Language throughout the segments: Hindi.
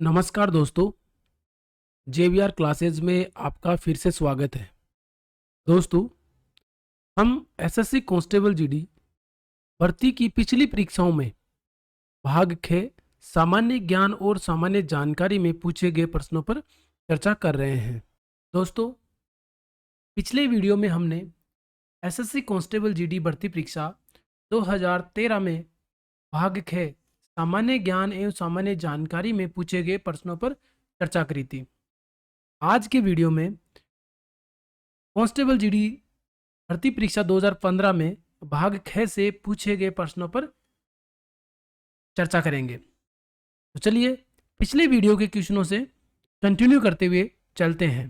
नमस्कार दोस्तों, जेवीआर क्लासेज में आपका फिर से स्वागत है। दोस्तों, हम एसएससी कांस्टेबल जीडी भर्ती की पिछली परीक्षाओं में भाग ख सामान्य ज्ञान और सामान्य जानकारी में पूछे गए प्रश्नों पर चर्चा कर रहे हैं। दोस्तों, पिछले वीडियो में हमने एसएससी कांस्टेबल जीडी भर्ती परीक्षा 2013 में भाग ख सामान्य ज्ञान एवं सामान्य जानकारी में पूछे गए प्रश्नों पर चर्चा करी थी। आज के वीडियो में कांस्टेबल जीडी भर्ती परीक्षा 2015 में भाग ख से पूछे गए प्रश्नों पर चर्चा करेंगे। तो चलिए पिछले वीडियो के क्वेश्चनों से कंटिन्यू करते हुए चलते हैं।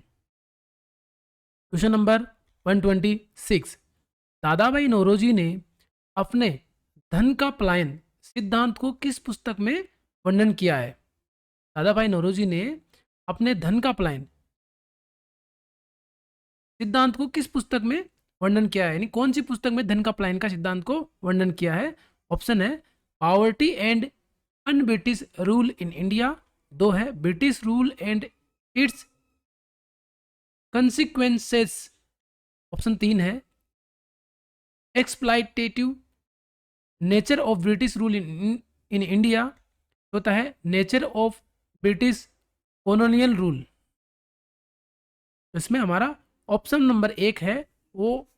क्वेश्चन नंबर 126, दादाभाई नौरोजी ने अपने धन का पलायन सिद्धांत को किस पुस्तक में वर्णन किया है? दादाभाई नौरोजी ने अपने धन का पलायन सिद्धांत को किस पुस्तक में वर्णन किया है, यानी कौन सी पुस्तक में धन का पलायन का सिद्धांत को वर्णन किया है? ऑप्शन है poverty and un British rule in India, दो है British rule and it's consequences, option तीन है exploitative nature of British rule in India, होता है nature of British colonial rule. इसमें हमारा ऑप्शन नंबर एक है वो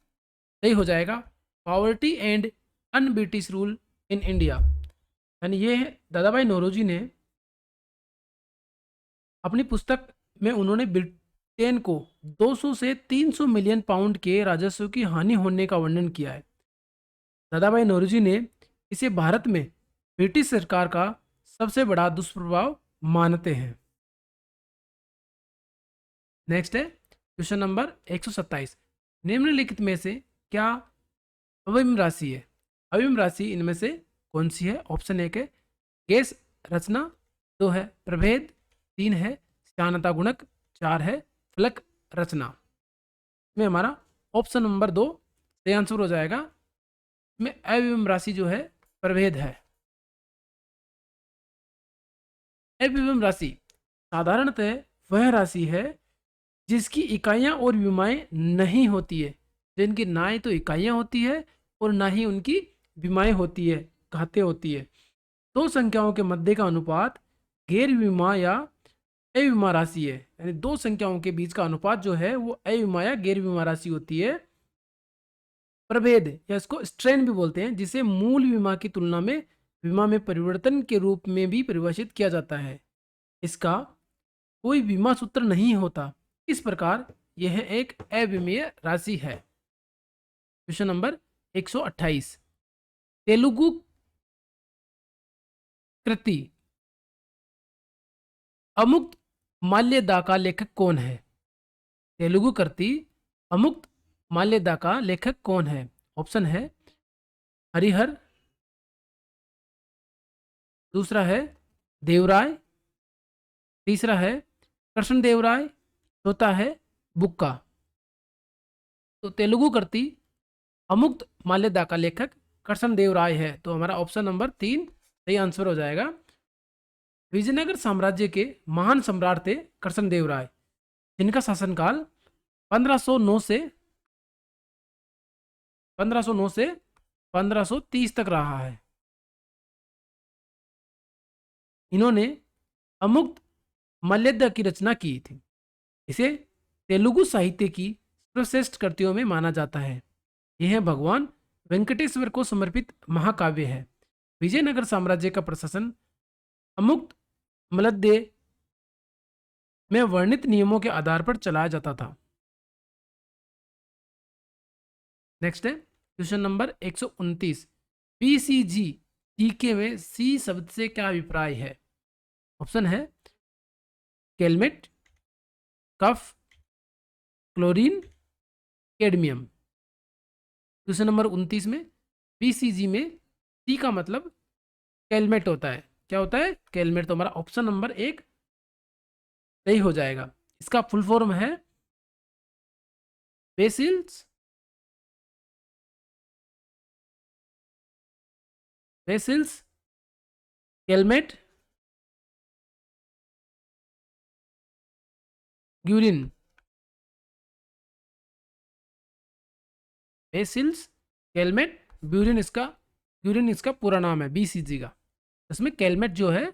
सही हो जाएगा, poverty and un British rule in India. यानी ये दादाभाई नौरोजी ने अपनी पुस्तक में उन्होंने ब्रिटेन को 200 से 300 मिलियन पाउंड के राजस्व की हानि होने का वर्णन किया है। दादाभाई नौरोजी ने इसे भारत में ब्रिटिश सरकार का सबसे बड़ा दुष्प्रभाव मानते हैं। नेक्स्ट है क्वेश्चन नंबर 127, निम्नलिखित में से क्या अवयव राशि है? अवयव राशि इनमें से कौन सी है? ऑप्शन एक है केस रचना, दो है प्रभेद, तीन है श्यानता गुणक, चार है फलक रचना। में हमारा ऑप्शन नंबर दो सही आंसर हो जाएगा। में अवयव राशि जो है प्रभेद है। अवयव राशि साधारणतः वह राशि है जिसकी इकाइयां और विमाएं नहीं होती है, जिनकी ना ही तो इकाइयां होती है और ना ही उनकी विमाएं होती है, घातें होती है। दो संख्याओं के मध्य का अनुपात गैर विमा या अविमा राशि है, यानी दो संख्याओं के बीच का अनुपात जो है वो अविमा या गैर विमा राशि होती है। प्रभेद या इसको स्ट्रेन भी बोलते हैं, जिसे मूल विमा की तुलना में विमा में परिवर्तन के रूप में भी परिभाषित किया जाता है। इसका कोई बीमा सूत्र नहीं होता, इस प्रकार यह एक अविमीय राशि है। क्वेश्चन नंबर 128, तेलुगु कृति अमुक्त माल्यदा का लेखक कौन है? तेलुगु कृति अमुक्त माल्यदा का लेखक कौन है? ऑप्शन है हरिहर, दूसरा है देवराय, तीसरा है कृष्णदेवराय, चौथा है बुक्का। तो तेलुगु कृति अमुक्त माल्यदा का लेखक कृष्णदेवराय है, तो हमारा ऑप्शन नंबर तीन सही आंसर हो जाएगा। विजयनगर साम्राज्य के महान सम्राट थे कृष्णदेवराय, जिनका शासनकाल 1509 से 1530 तक रहा है। इन्होंने अमुक्त माल्यदा की रचना की थी। इसे तेलुगु साहित्य की सर्वश्रेष्ठ कृतियों में माना जाता है। यह भगवान वेंकटेश्वर को समर्पित महाकाव्य है। विजयनगर साम्राज्य का प्रशासन अमुक्त माल्यदा में वर्णित नियमों के आधार पर चलाया जाता था। नेक्स्ट है क्वेश्चन नंबर 129, पीसीजी जीके में सी शब्द से क्या अभिप्राय है? ऑप्शन है कैलमेट, कफ, क्लोरीन, कैडमियम। क्वेश्चन नंबर 29 में पीसीजी में सी का मतलब कैलमेट होता है। क्या होता है? कैलमेट। तो हमारा ऑप्शन नंबर एक सही हो जाएगा। इसका फुल फॉर्म है बेसिल्स बेसिल्स कैलमेट ग्यूरिन, बेसिल्स कैलमेट ग्यूरिन इसका पूरा नाम है, बीसीजी का। इसमें कैलमेट जो है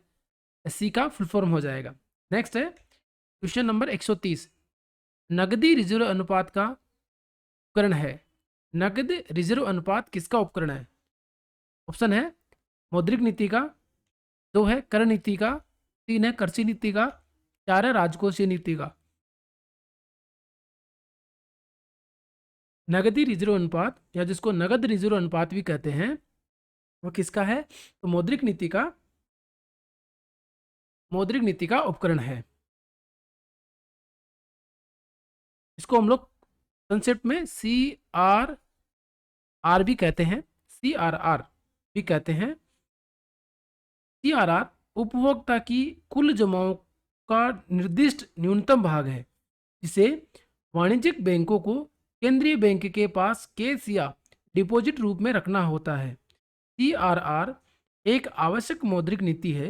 सी का फुल फॉर्म हो जाएगा। नेक्स्ट है क्वेश्चन नंबर 130, नगदी रिजर्व अनुपात का उपकरण है। नगद रिजर्व अनुपात किसका उपकरण है? ऑप्शन है मौद्रिक नीति का, 2 है कर नीति का, 3 है कृषि नीति का, 4 है राजकोषीय नीति का। नगदी रिजर्व अनुपात या जिसको नगद रिजर्व अनुपात भी कहते हैं वो किसका है? तो मौद्रिक नीति का उपकरण है। इसको हम लोग कंसेप्ट में CRR भी कहते हैं, CRR भी कहते हैं। CRR उपभोक्ता की कुल जमाओं का निर्दिष्ट न्यूनतम भाग है जिसे वाणिज्यिक बैंकों को केंद्रीय बैंक के पास कैश या डिपॉजिट रूप में रखना होता है। CRR एक आवश्यक मौद्रिक नीति है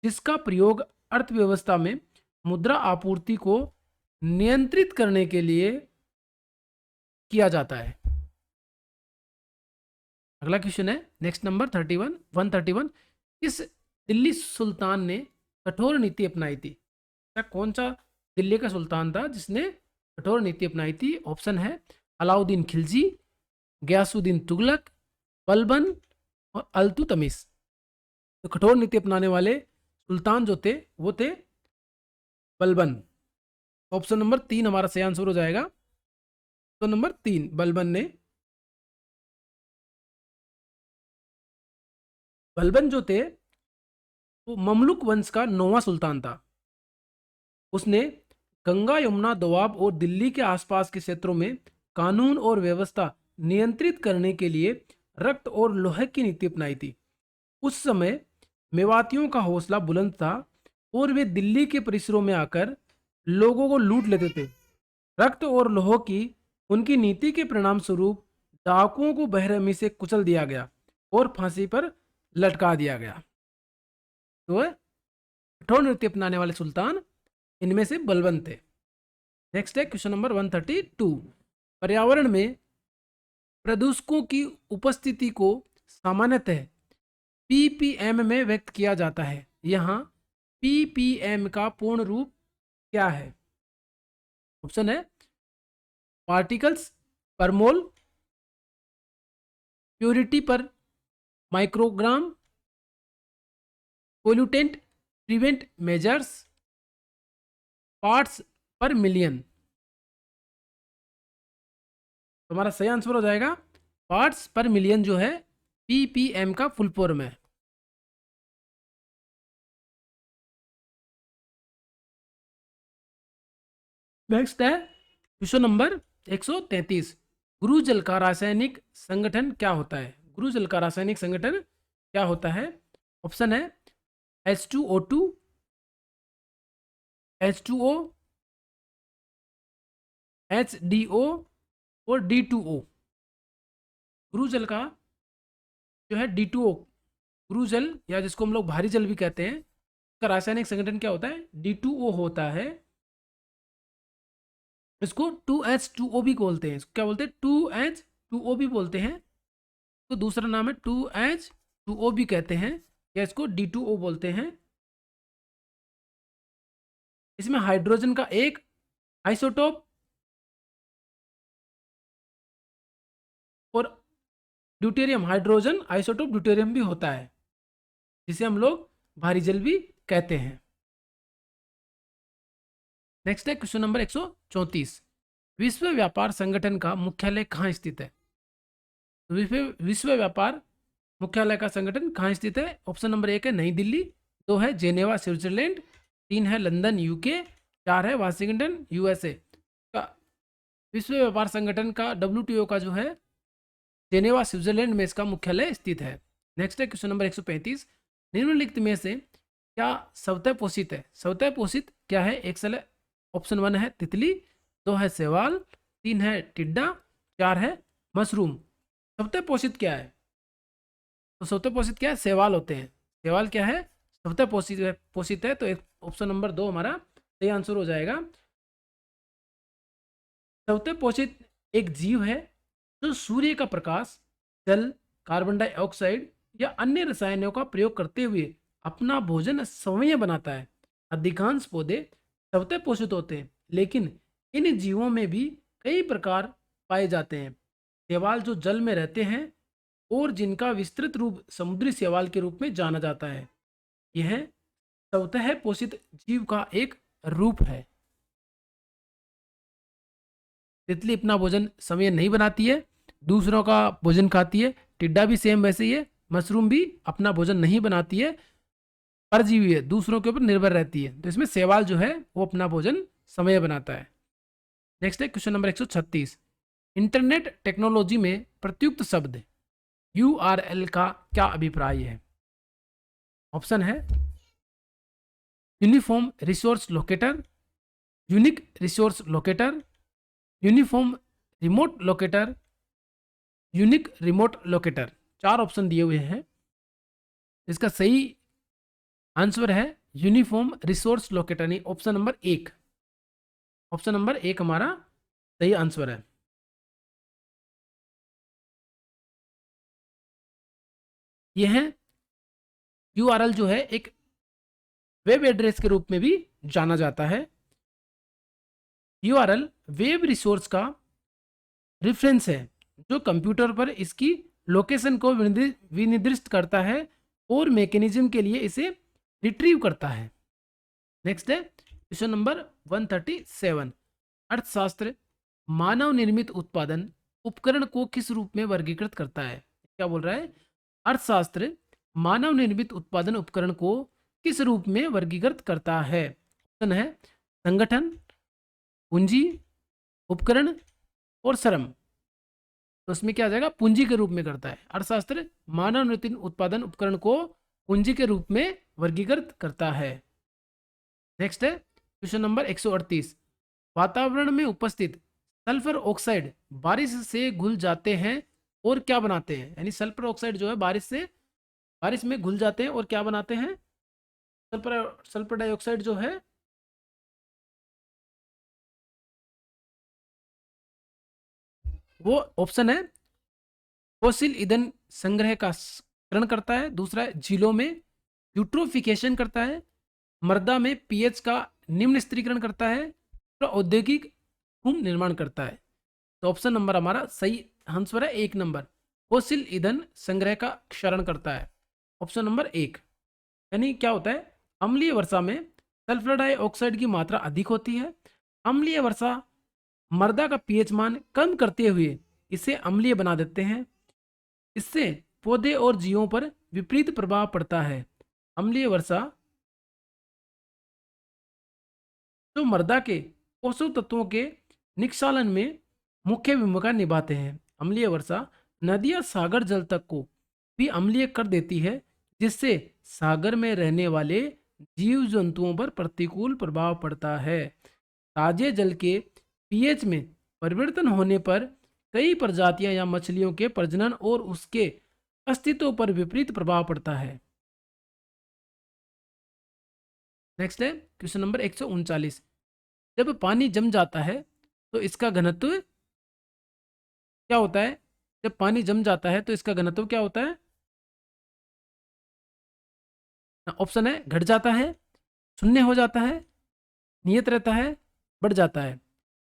जिसका प्रयोग अर्थव्यवस्था में मुद्रा आपूर्ति को नियंत्रित करने के लिए किया जाता है। अगला क्वेश्चन है नेक्स्ट नंबर 131, किस दिल्ली सुल्तान ने कठोर नीति अपनाई थी? कौन सा दिल्ली का सुल्तान था जिसने कठोर नीति अपनाई थी? ऑप्शन है अलाउद्दीन खिलजी, गयासुद्दीन तुगलक, बलबन और अल्तुतमिश। तो कठोर नीति अपनाने वाले सुल्तान जो थे वो थे बलबन। ऑप्शन नंबर 3 हमारा सही आंसर हो जाएगा। तो नंबर 3 बलबन जो थे वो ममलुक वंश का 9वां सुल्तान था। उसने गंगा यमुना दोआब और दिल्ली के आसपास के क्षेत्रों में कानून और व्यवस्था नियंत्रित करने के लिए रक्त और लोहे की नीति अपनाई थी। उस समय मेवातियों का हौसला बुलंद था और वे दिल्ली के परिसरों में आकर लोगों को लूट लेते थे। रक्त और लोह की उनकी नीति के परिणाम स्वरूप डाकुओं को बेरहमी से कुचल दिया गया और फांसी पर लटका दिया गया। तो कठोर नीति अपनाने वाले सुल्तान इनमें से बलबन थे। नेक्स्ट है क्वेश्चन नंबर 132, पर्यावरण में प्रदूषकों की उपस्थिति को सामान्यतः ppm में व्यक्त किया जाता है। यहाँ ppm का पूर्ण रूप क्या है? ऑप्शन है पार्टिकल्स पर मोल, प्योरिटी पर microgram, pollutant prevent measures, parts पर मिलियन। हमारा सही आंसर हो जाएगा पार्ट्स पर मिलियन जो है ppm का फुल फॉर्म है। नेक्स्ट है क्वेश्चन नंबर 133, गुरु जल का रासायनिक संगठन क्या होता है? गुरु जल का रासायनिक संगठन क्या होता है? ऑप्शन है H2O2, H2O, HDO और D2O। गुरु जल का जो है D2O, गुरु जल या जिसको हम लोग भारी जल भी कहते हैं, उसका रासायनिक संगठन क्या होता है? D2O होता है। इसको 2H2O भी बोलते हैं। क्या बोलते हैं? 2H2O भी बोलते हैं। तो दूसरा नाम है 2H2O भी कहते हैं या इसको D2O बोलते हैं। इसमें हाइड्रोजन का एक आइसोटोप और ड्यूटेरियम, हाइड्रोजन आइसोटोप ड्यूटेरियम भी होता है जिसे हम लोग भारी जल भी कहते हैं। नेक्स्ट है क्वेश्चन नंबर 134, विश्व व्यापार संगठन का मुख्यालय कहाँ स्थित है? विश्व व्यापार मुख्यालय का संगठन कहाँ स्थित है? ऑप्शन नंबर 1 है नई दिल्ली, 2 है जेनेवा स्विट्जरलैंड, 3 है लंदन यूके, 4 है वाशिंगटन यूएसए। का विश्व व्यापार संगठन का WTO का जो है जेनेवा स्विट्जरलैंड में इसका मुख्यालय स्थित है। नेक्स्ट है क्वेश्चन नंबर 135, निम्नलिखित में से क्या स्वतः पोषित है? स्वतः पोषित क्या है? ऑप्शन 1 है तितली, 2 है शैवाल, 3 है टिड्डा, 4 है मशरूम। स्वतः पोषित क्या है? तो स्वतः पोषित क्या है? शैवाल होते हैं। शैवाल क्या है? स्वतः पोषित है। तो ऑप्शन नंबर 2 हमारा सही आंसर हो जाएगा। चौथे पोषित एक जीव है जो सूर्य का प्रकाश, जल, कार्बन डाइऑक्साइड या अन्य रसायनों का प्रयोग करते हुए अपना भोजन स्वयं बनाता है। अधिकांश पौधे चौथे पोषित होते हैं, लेकिन इन जीवों में भी कई प्रकार पाए जाते हैं। शैवाल जो जल में रहते हैं और जिनका विस्तृत रूप समुद्री शैवाल के रूप में जाना जाता है, यह स्वतः पोषित जीव का एक रूप है। तितली अपना भोजन स्वयं नहीं बनाती है, दूसरों का भोजन खाती है। टिड्डा भी सेम वैसे ही है। मशरूम भी अपना भोजन नहीं बनाती है, परजीवी है, दूसरों के ऊपर निर्भर रहती है। तो इसमें शैवाल जो है वो अपना भोजन स्वयं बनाता है। नेक्स्ट है क्वेश्चन नंबर 136। इंटरनेट टेक्नोलॉजी में प्रयुक्त शब्द URL का क्या अभिप्राय है? ऑप्शन है uniform resource locator, unique resource locator, uniform remote locator, unique remote locator. 4 option दिए हुए हैं। इसका सही आंसर है यूनिफॉर्म रिसोर्स लोकेटर, नहीं ऑप्शन नंबर 1। ऑप्शन नंबर 1 हमारा सही आंसर है। यह है URL जो है एक वेब एड्रेस के रूप में भी जाना जाता है। URL वेब रिसोर्स का रेफरेंस है जो कंप्यूटर पर इसकी लोकेशन को विनिर्दिष्ट करता है और मैकेनिज्म के लिए इसे रिट्रीव करता है। नेक्स्ट है क्वेश्चन नंबर 137। अर्थशास्त्र मानव निर्मित उत्पादन उपकरण को किस रूप में वर्गीकृत करता है? क्या बोल रहा है? अर्थशास्त्र मानव निर्मित उत्पादन उपकरण को किस रूप में वर्गीकृत करता है? ऑप्शन है संगठन, पूंजी, उपकरण और श्रम। तो उसमें क्या आ जाएगा? पूंजी के रूप में करता है। अर्थशास्त्र मानव निर्मित उत्पादन उपकरण को पूंजी के रूप में वर्गीकृत करता है। नेक्स्ट है क्वेश्चन नंबर 138। वातावरण में उपस्थित सल्फर ऑक्साइड बारिश से घुल जाते हैं और क्या बनाते हैं? यानी सल्फर ऑक्साइड जो है बारिश में घुल जाते हैं और क्या बनाते हैं? सल्फर डाइऑक्साइड जो है वो ऑप्शन है फोसिल ईंधन संग्रह का करण करता है। दूसरा है झीलों में यूट्रोफिकेशन करता है। मृदा में पीएच का निम्न स्थिरीकरण करता है और औद्योगिक भूमि निर्माण करता है। तो ऑप्शन नंबर हमारा सही आंसर है 1 नंबर, फोसिल ईंधन संग्रह का क्षरण करता है। Option number 1। यानी क्या होता है? अम्लीय वर्षा में सल्फर डाइऑक्साइड की मात्रा अधिक होती है। अम्लीय वर्षा मृदा का पीएच मान कम करते हुए इसे अम्लीय बना देते हैं। इससे पौधे और जीवों पर विपरीत प्रभाव पड़ता है। अम्लीय वर्षा जो मृदा के पोषक तत्वों के निष्कालन में मुख्य भूमिका निभाते हैं। अम्लीय वर्षा नदी या सागर जल तक को भी अम्लीय कर देती है, जिससे सागर में रहने वाले जीव जंतुओं पर प्रतिकूल प्रभाव पड़ता है। ताजे जल के पीएच में परिवर्तन होने पर कई प्रजातियां या मछलियों के प्रजनन और उसके अस्तित्व पर विपरीत प्रभाव पड़ता है। नेक्स्ट है क्वेश्चन नंबर 139। जब पानी जम जाता है तो इसका घनत्व क्या होता है? जब पानी जम जाता है तो इसका घनत्व क्या होता है? ऑप्शन है घट जाता है, शून्य हो जाता है, नियत रहता है, बढ़ जाता है।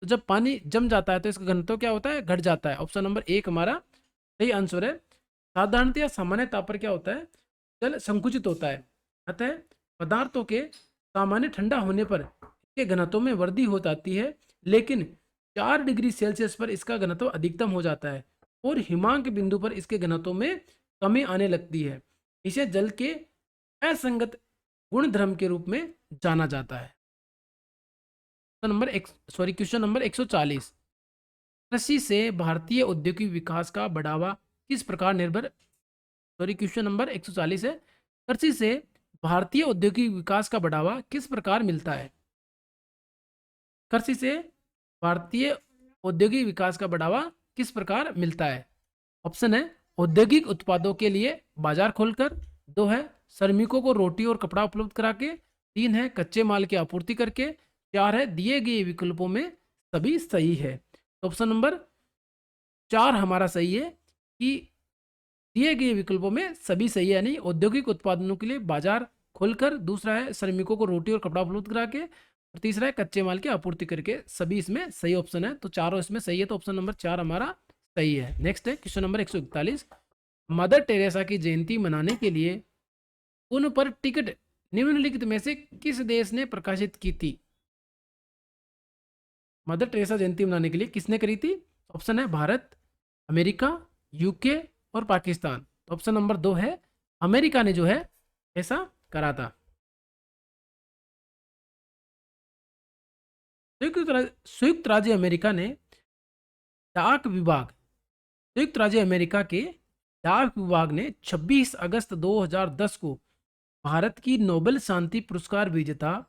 तो जब पानी जम जाता है तो इसका घनत्व क्या होता है? घट जाता है। ऑप्शन नंबर 1 हमारा सही आंसर है। साधारणतः या सामान्य ताप पर क्या होता है? जल संकुचित होता है। अतः पदार्थों के सामान्य ठंडा होने पर इसके घनत्व में वृद्धि हो जाती है, लेकिन 4 डिग्री सेल्सियस पर इसका घनत्व अधिकतम हो जाता है और हिमांक बिंदु पर इसके घनत्व में कमी आने लगती है। इसे जल के असंगत गुणधर्म के रूप में जाना जाता है। Question number 140। कृषि से भारतीय औद्योगिक विकास का बढ़ावा किस प्रकार निर्भर क्वेश्चन नंबर 140 है। कृषि से भारतीय औद्योगिक विकास का बढ़ावा किस प्रकार मिलता है? कृषि से भारतीय औद्योगिक विकास का बढ़ावा किस प्रकार मिलता है? ऑप्शन है औद्योगिक उत्पादों के लिए बाजार खोलकर, 2 है श्रमिकों को रोटी और कपड़ा उपलब्ध करा के, 3 है कच्चे माल की आपूर्ति करके, 4 है दिए गए विकल्पों में सभी सही है। तो ऑप्शन नंबर 4 हमारा सही है कि दिए गए विकल्पों में सभी सही है, यानी औद्योगिक उत्पादनों के लिए बाजार खोलकर, दूसरा है श्रमिकों को रोटी और कपड़ा उपलब्ध करा के, और तीसरा है कच्चे माल की आपूर्ति करके। सभी इसमें सही ऑप्शन है, तो चारों इसमें सही है, तो ऑप्शन नंबर 4 हमारा सही है। नेक्स्ट है क्वेश्चन नंबर 141, मदर टेरेसा की जयंती मनाने के लिए उन पर टिकट निम्नलिखित में से किस देश ने प्रकाशित की थी? मदर टेरेसा जयंती मनाने के लिए किसने करी थी? ऑप्शन है भारत, अमेरिका, यूके और पाकिस्तान। तो ऑप्शन नंबर 2 है अमेरिका ने जो है ऐसा करा था। संयुक्त राज्य अमेरिका ने डाक विभाग संयुक्त राज्य अमेरिका के डाक विभाग ने 26 अगस्त 2010 को भारत की नोबेल शांति पुरस्कार विजेता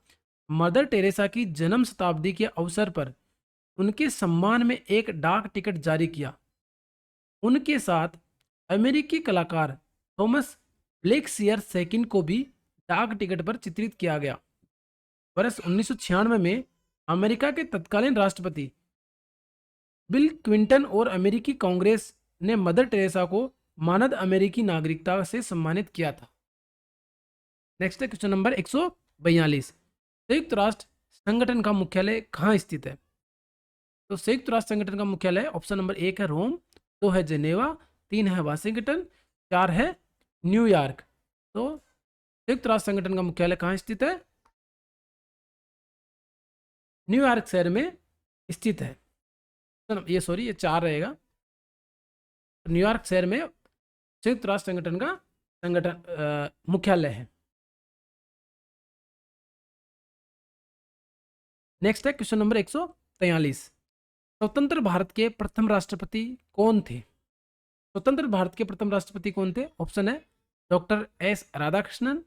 मदर टेरेसा की जन्म शताब्दी के अवसर पर उनके सम्मान में एक डाक टिकट जारी किया। उनके साथ अमेरिकी कलाकार थॉमस ब्लेक्सियर सेकिंड को भी डाक टिकट पर चित्रित किया गया। वर्ष 1996 में अमेरिका के तत्कालीन राष्ट्रपति बिल क्लिंटन और अमेरिकी कांग्रेस ने मदर टेरेसा को मानद अमेरिकी नागरिकता से सम्मानित किया था। नेक्स्ट है क्वेश्चन नंबर 142, संयुक्त राष्ट्र संगठन का मुख्यालय कहाँ स्थित है? तो संयुक्त राष्ट्र संगठन का मुख्यालय ऑप्शन नंबर 1 है रोम, 2 है जेनेवा, 3 है वाशिंगटन, 4 है न्यूयॉर्क। तो संयुक्त राष्ट्र संगठन का मुख्यालय कहाँ स्थित है? न्यूयॉर्क शहर में स्थित है। ये 4 रहेगा। न्यूयॉर्क शहर में संयुक्त राष्ट्र संगठन का मुख्यालय है। नेक्स्ट है क्वेश्चन नंबर 143, स्वतंत्र भारत के प्रथम राष्ट्रपति कौन थे? स्वतंत्र भारत के प्रथम राष्ट्रपति कौन थे? ऑप्शन है डॉक्टर एस राधाकृष्णन,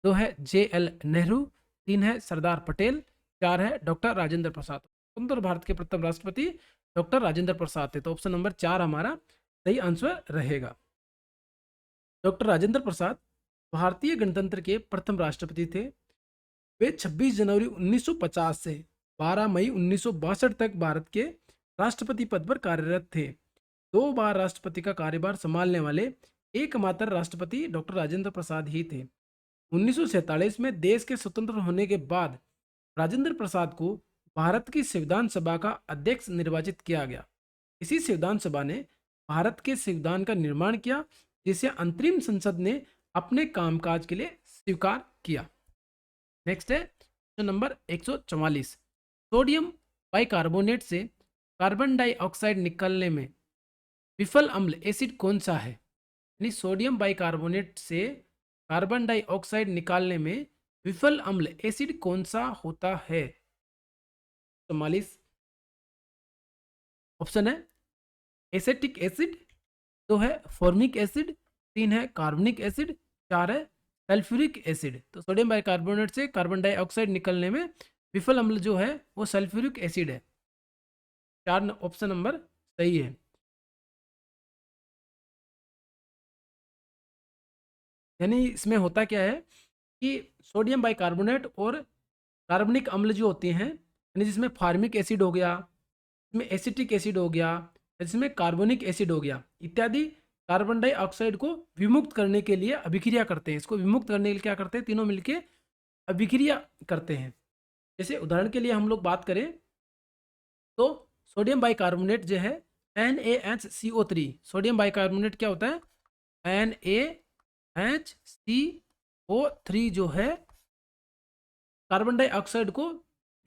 2 है JL नेहरू, 3 है सरदार पटेल, 4 है डॉक्टर राजेंद्र प्रसाद। स्वतंत्र भारत के प्रथम राष्ट्रपति डॉक्टर राजेंद्र प्रसाद थे, तो ऑप्शन नंबर 4 हमारा सही आंसर रहेगा। डॉक्टर राजेंद्र प्रसाद भारतीय गणतंत्र के प्रथम राष्ट्रपति थे। वे 26 जनवरी 1950 से 12 मई 1962 तक भारत के राष्ट्रपति पद पर कार्यरत थे। 2 बार राष्ट्रपति का कार्यभार संभालने वाले एकमात्र राष्ट्रपति डॉक्टर राजेंद्र प्रसाद ही थे। 1947 में देश के स्वतंत्र होने के बाद राजेंद्र प्रसाद को भारत की संविधान सभा का अध्यक्ष निर्वाचित किया गया। इसी संविधान सभा ने भारत के संविधान का निर्माण किया, जिसे अंतरिम संसद ने अपने कामकाज के लिए स्वीकार किया। नेक्स्ट है क्वेश्चन नंबर 144, सोडियम बाइकार्बोनेट से कार्बन डाइऑक्साइड निकालने में विफल अम्ल एसिड कौन सा है? यानी सोडियम बाइकार्बोनेट से कार्बन डाइऑक्साइड निकालने में विफल अम्ल एसिड कौन सा होता है? 44 ऑप्शन है एसेटिक एसिड, 2 है फॉर्मिक एसिड, 3 है कार्बनिक एसिड, 4 है सल्फ्यूरिक एसिड। तो सोडियम बाइकार्बोनेट से कार्बन डाइऑक्साइड निकलने में विफल अम्ल जो है वो सल्फ्यूरिक एसिड है। 4 ऑप्शन नंबर सही है। यानी इसमें होता क्या है कि सोडियम बाइकार्बोनेट और कार्बनिक अम्ल जो होते हैं, यानी जिसमें फार्मिक एसिड हो गया, इसमें एसिटिक एसिड हो गया, जिसमें कार्बोनिक एसिड हो गया इत्यादि, कार्बन डाइऑक्साइड को विमुक्त करने के लिए अभिक्रिया करते हैं। इसको विमुक्त करने के लिए क्या करते हैं? तीनों मिलके अभिक्रिया करते हैं। जैसे उदाहरण के लिए हम लोग बात करें तो सोडियम बाइकार्बोनेट जो है NaHCO3, सोडियम बाइकार्बोनेट क्या होता है? NaHCO3 जो है कार्बन डाइऑक्साइड को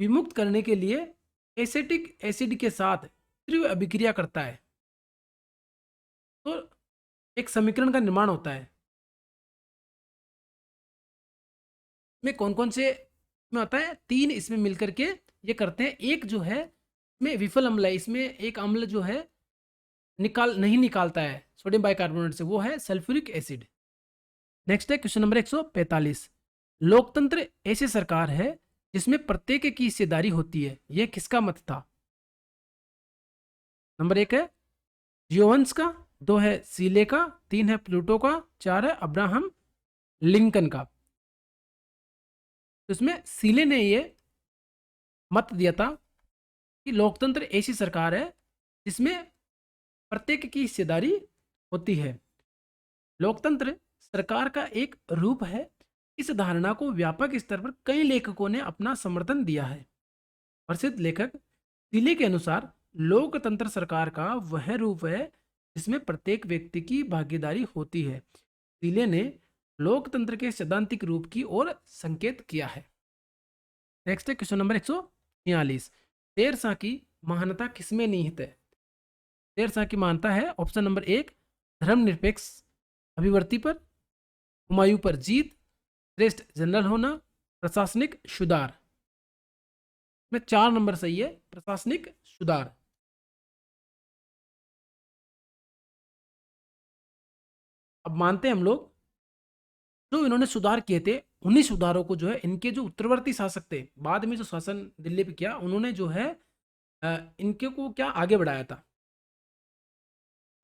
विमुक्त करने के लिए एसिटिक एसिड के साथ तीव्र अभिक्रिया करता है, तो एक समीकरण का निर्माण होता है। में कौन कौन से में होता है? 3 इसमें मिलकर के ये करते हैं। एक जो है में विफल अम्ल है, इसमें एक अम्ल जो है नहीं निकालता है सोडियम बाइकार्बोनेट से, वो है सल्फ्यूरिक एसिड। नेक्स्ट है क्वेश्चन नंबर 145, लोकतंत्र ऐसी सरकार है जिसमें प्रत्येक की हिस्सेदारी होती है, यह किसका मत था? नंबर 1 है जियोवंस का, 2 है सीले का, 3 है प्लूटो का, 4 है अब्राहम लिंकन का। तो इसमें सीले ने ये मत दिया था कि लोकतंत्र ऐसी सरकार है इसमें प्रत्येक की हिस्सेदारी होती है। लोकतंत्र सरकार का एक रूप है। इस धारणा को व्यापक स्तर पर कई लेखकों ने अपना समर्थन दिया है। प्रसिद्ध लेखक तिले के अनुसार लोकतंत्र सरकार का वह रूप है जिसमें प्रत्येक व्यक्ति की भागीदारी होती है। तिले ने लोकतंत्र के सैद्धांतिक रूप की ओर संकेत किया है। नेक्स्ट है क्वेश्चन नंबर 146। शेरशाह की महानता किसमें निहित है? शेरशाह की महानता है ऑप्शन नंबर 1 धर्मनिरपेक्ष अभिवर्ती पर, हुमायूं पर जीत, श्रेष्ठ जनरल होना, प्रशासनिक सुधार। में 4 नंबर सही है, प्रशासनिक सुधार। अब मानते हैं हम लोग जो इन्होंने सुधार किए थे उन्हीं सुधारों को जो है इनके जो उत्तरवर्ती शासक थे, बाद में जो शासन दिल्ली पे किया, उन्होंने जो है इनके को क्या आगे बढ़ाया था।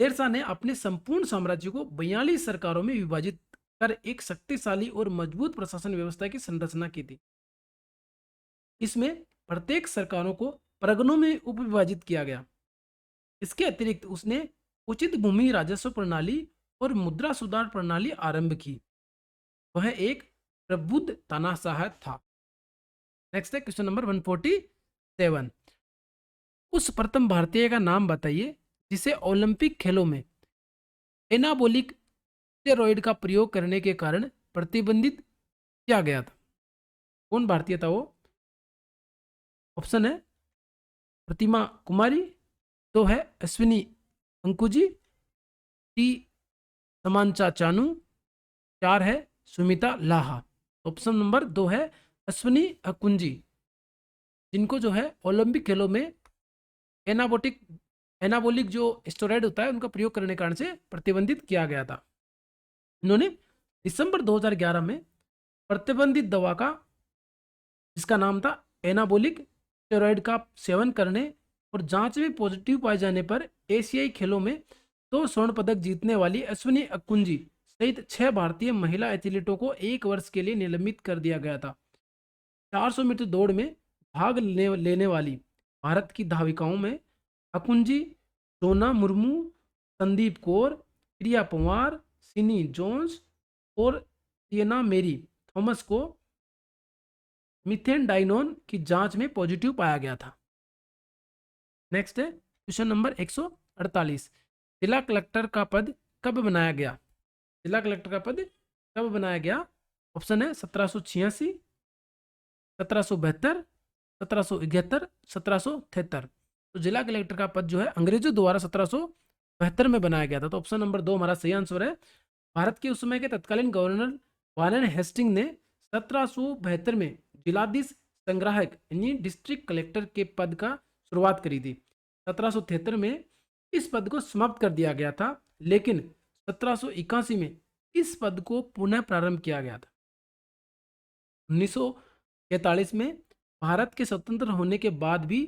शेरशाह ने अपने संपूर्ण साम्राज्य को 42 सरकारों में विभाजित कर एक शक्तिशाली और मजबूत प्रशासन व्यवस्था की संरचना की थी। इसमें प्रत्येक सरकारों को परगनों में उपविभाजित किया गया। इसके अतिरिक्त उसने उचित भूमि राजस्व प्रणाली और मुद्रा सुधार प्रणाली आरंभ की। वह एक प्रबुद्ध तानाशाह था। नेक्स्ट है क्वेश्चन नंबर 147। उस प्रथम भारतीय का नाम बताइए जिसे ओलंपिक खेलों में एनाबोलिक स्टेरॉइड का प्रयोग करने के कारण प्रतिबंधित किया गया था। कौन भारतीय था वो? ऑप्शन है प्रतिमा कुमारी, 2 है अश्विनी अंकुजी, 3 समांचा चानू, 4 है सुमिता लाहा। ऑप्शन नंबर 2 है अश्विनी अकुंजी, जिनको जो है ओलंपिक खेलों में एनाबोलिक जो स्टेरॉइड होता है उनका प्रयोग करने के कारण से प्रतिबंधित किया गया था। इन्होंने दिसंबर 2011 में प्रतिबंधित दवा का, जिसका नाम था एनाबोलिक स्टेरॉइड का सेवन करने और जांच में पॉजिटिव पाए जाने पर एशियाई खेलों में 2 स्वर्ण पदक जीतने वाली अश्विनी अक्कुंजी सहित 6 भारतीय महिला एथलीटों को 1 वर्ष के लिए निलंबित कर दिया गया था। 400 मीटर दौड़ में भाग लेने वाली भारत की धाविकाओं में अकुंजी, सोना मुर्मू, संदीप कौर, प्रिया पंवार, सिनी जोन्स और सियना मेरी थॉमस को मिथेनडाइनोन की जांच में पॉजिटिव पाया गया था। नेक्स्ट है क्वेश्चन नंबर 148। जिला कलेक्टर का पद कब बनाया गया? जिला कलेक्टर का पद कब बनाया गया? ऑप्शन है 1786, 1772, 1771, 1773। तो जिला कलेक्टर का पद जो है अंग्रेजों द्वारा 1772 में बनाया गया था। तो ऑप्शन नंबर 2 हमारा सही आंसर है। भारत के उस समय के तत्कालीन गवर्नर वारेन हेस्टिंग ने 1772 में जिलाधीश संग्राहक यानी डिस्ट्रिक्ट कलेक्टर के पद का शुरुआत करी थी। 1773 में इस पद को समाप्त कर दिया गया था, लेकिन 1781 में इस पद को पुनः प्रारंभ किया गया था। 1943 में भारत के स्वतंत्र होने के बाद भी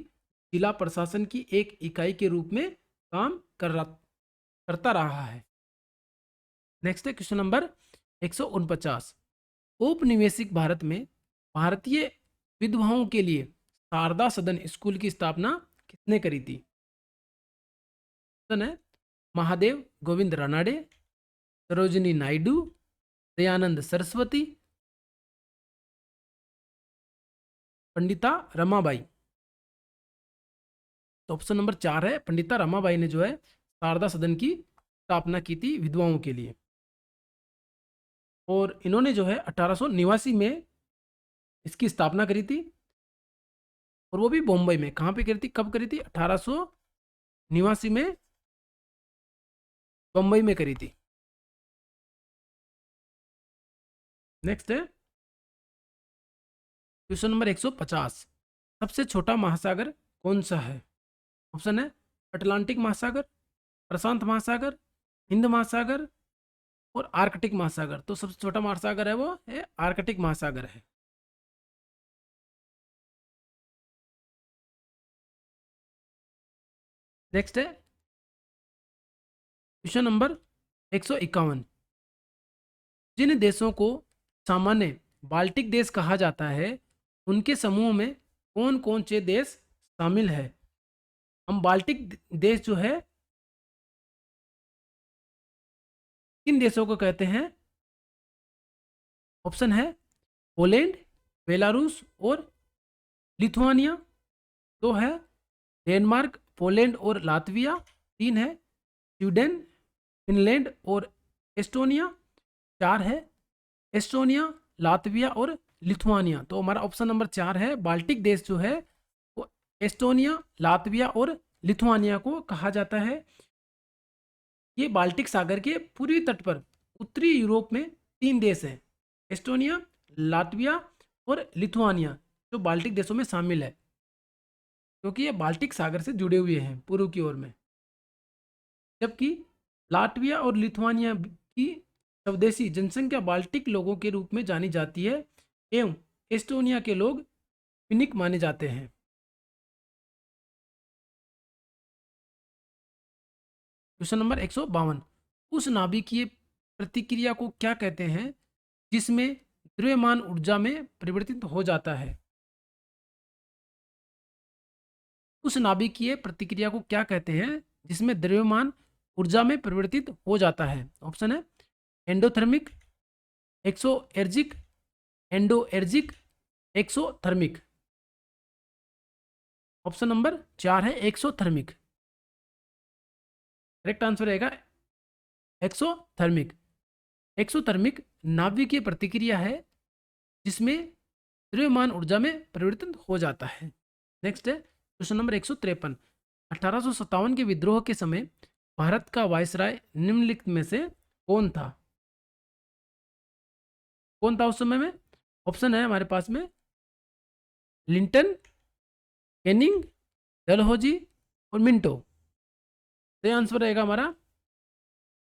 जिला प्रशासन की एक इकाई के रूप में काम करता रहा है। नेक्स्ट है क्वेश्चन नंबर 149। औपनिवेशिक भारत में भारतीय विधवाओं के लिए शारदा सदन स्कूल की स्थापना किसने करी थी? ऑप्शन है महादेव गोविंद रानाडे, सरोजिनी नायडू, दयानंद सरस्वती, पंडिता रमाबाई। तो ऑप्शन नंबर 4 है पंडिता रमाबाई ने जो है शारदा सदन की स्थापना की थी विधवाओं के लिए। और इन्होंने जो है 1889 में इसकी स्थापना करी थी, और वो भी बॉम्बे में। कहाँ पे करी थी, कब करी थी? 1889 में बम्बई में करी थी। नेक्स्ट है क्वेश्चन नंबर 150। सबसे छोटा महासागर कौन सा है? ऑप्शन है अटलांटिक महासागर, प्रशांत महासागर, हिंद महासागर और आर्कटिक महासागर। तो सबसे छोटा महासागर है वो है आर्कटिक महासागर है। नेक्स्ट है क्वेश्चन नंबर 151। जिन देशों को सामान्य बाल्टिक देश कहा जाता है उनके समूह में कौन कौन से देश शामिल है? हम बाल्टिक देश जो है किन देशों को कहते हैं? ऑप्शन है पोलैंड, बेलारूस और लिथुआनिया। दो है डेनमार्क, पोलैंड और लातविया। तीन है स्वीडन, फिनलैंड और एस्टोनिया। चार है एस्टोनिया, लातविया और लिथुआनिया। तो हमारा ऑप्शन नंबर 4 है, बाल्टिक देश जो है वो एस्टोनिया, लातविया और लिथुआनिया को कहा जाता है। ये बाल्टिक सागर के पूर्वी तट पर उत्तरी यूरोप में 3 देश हैं, एस्टोनिया, लातविया और लिथुआनिया, जो बाल्टिक देशों में शामिल है, क्योंकि ये बाल्टिक सागर से जुड़े हुए हैं पूर्व की ओर में। जबकि लातविया और लिथुआनिया की स्वदेशी जनसंख्या बाल्टिक लोगों के रूप में जानी जाती है एवं एस्टोनिया के लोग फिनिक माने जाते हैं। क्वेश्चन नंबर 152, उस नाभिकीय प्रतिक्रिया को क्या कहते हैं जिसमें द्रव्यमान ऊर्जा में परिवर्तित हो जाता है? उस नाभिकीय प्रतिक्रिया को क्या कहते हैं जिसमें द्रव्यमान ऊर्जा में परिवर्तित हो जाता है? ऑप्शन है एंडोथर्मिक, एक्सोएर्जिक, एंडोएर्जिक, एक्सोथर्मिक। ऑप्शन नंबर 4 है एक्सोथर्मिक। करेक्ट आंसर रहेगा एक्सोथर्मिक। एक्सोथर्मिक नाभिकीय प्रतिक्रिया है जिसमें द्रव्यमान ऊर्जा में परिवर्तित हो जाता है। नेक्स्ट है क्वेश्चन नंबर 153, 1857 के विद्रोह के समय भारत का वायसराय निम्नलिखित में से कौन था? कौन था उस समय में? ऑप्शन है हमारे पास में लिंटन, कैनिंग, डलहौजी और मिंटो। सही आंसर रहेगा हमारा